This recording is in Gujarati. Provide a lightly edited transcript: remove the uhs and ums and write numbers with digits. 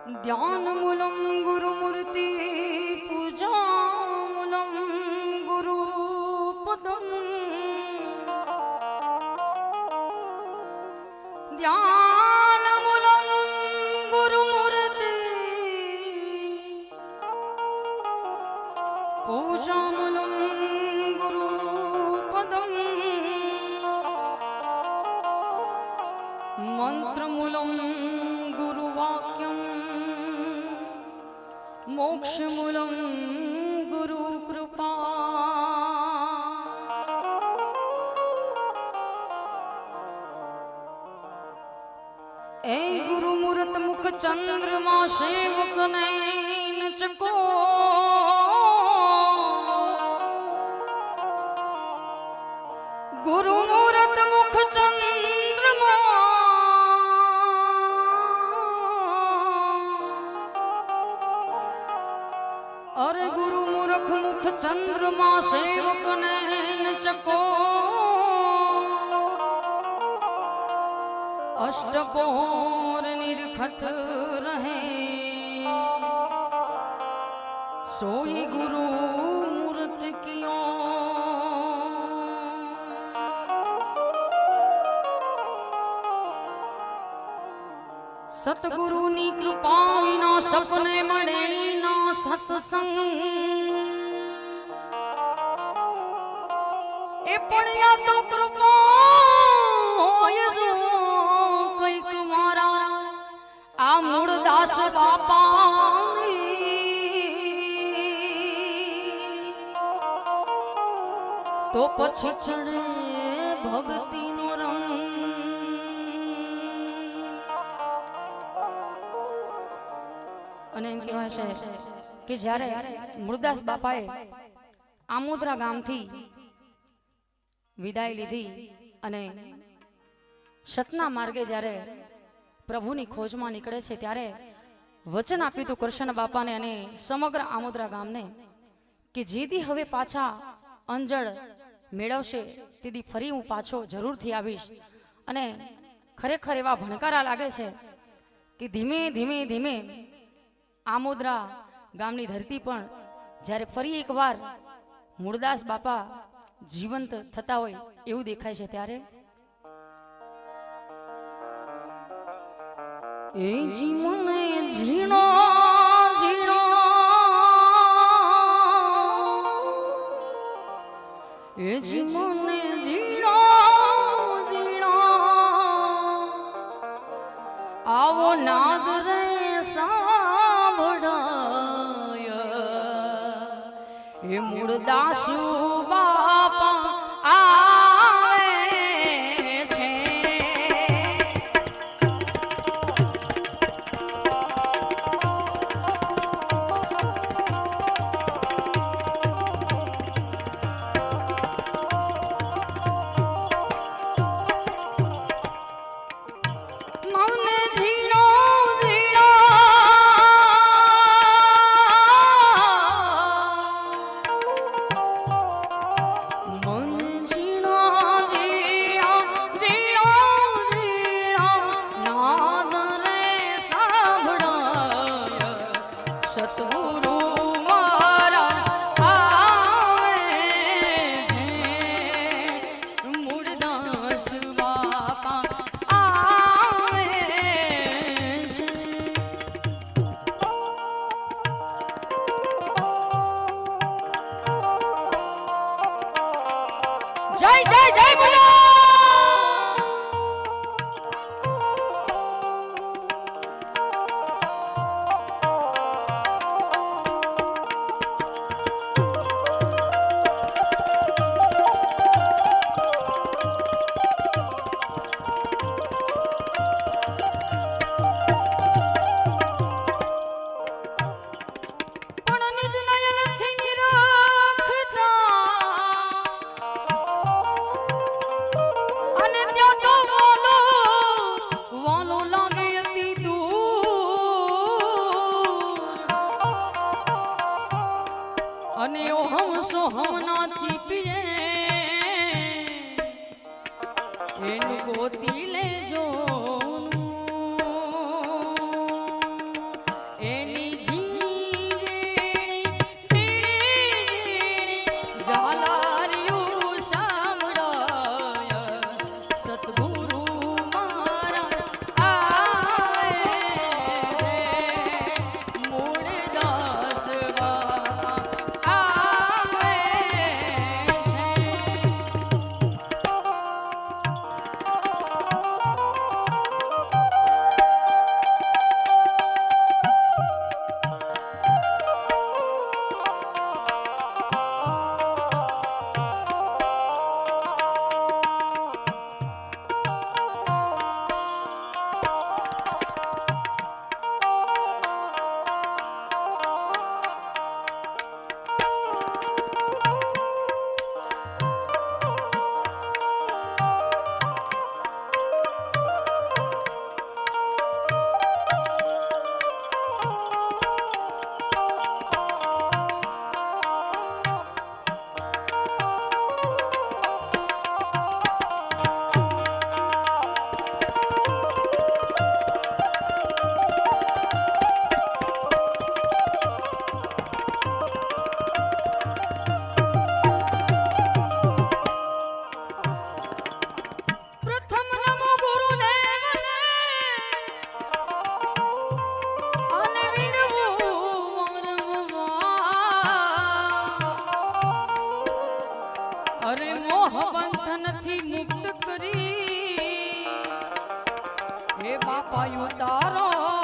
ध्यानमूलं गुरुमूर्ति पूजामूलं गुरुपदं ध्यानमूलं गुरुमूर्ति पूजामूलं गुरुपदं मंत्रमूलं गुरुवाक्यं मोक्षमूलं गुरुकृपा ए गुरुमूर्त मुख चंद्रमा सेवक नैन चको गुरुमूर्त मुख चंद्रमा अरे गुरु मूर्ख मुख चंद्रमा सेवक नैन चको अष्टपोर निरखत रहे सोई गुरु मूर्त कियो सतगुरु नी कृपा विना सपने मळे ना सत्संग ए पड़िया तो कृपा होय जो कईक मारा आ मूळदास बापा तो पछी चढ़े भक्ति नो रंग અને એમ કહેવાય છે કે જ્યારે મૂળદાસ બાપાએ આમોદરા ગામથી વિદાય લીધી અને સતના માર્ગે જ્યારે પ્રભુની ખોજમાં નીકળે છે ત્યારે વચન આપ્યું હતું કૃષ્ણ બાપાને અને સમગ્ર આમોદરા ગામને કે જેથી હવે પાછા અંજળ મેળવશે તેથી ફરી હું પાછો જરૂરથી આવીશ અને ખરેખર એવા ભણકારા લાગે છે કે ધીમે ધીમે ધીમે આમોદરા ગામની ધરતી પણ જ્યારે ફરી એકવાર મૂળદાસ બાપા જીવંત થતા હોય એવું દેખાય છે ત્યારે એ જીવને ઝીણો ઝીણો એ જીવને ઝીણો ઝીણો આવો નાદ રે ये मूळदासु बापा आवे छे मौने झीणो झीणो जय जय जय बोलो અને ઓ હમસો હમના ચીપીએ એનું ગોતી લેજો મોહ બંધનથી મુક્ત કરી હે બાપા ઉતારો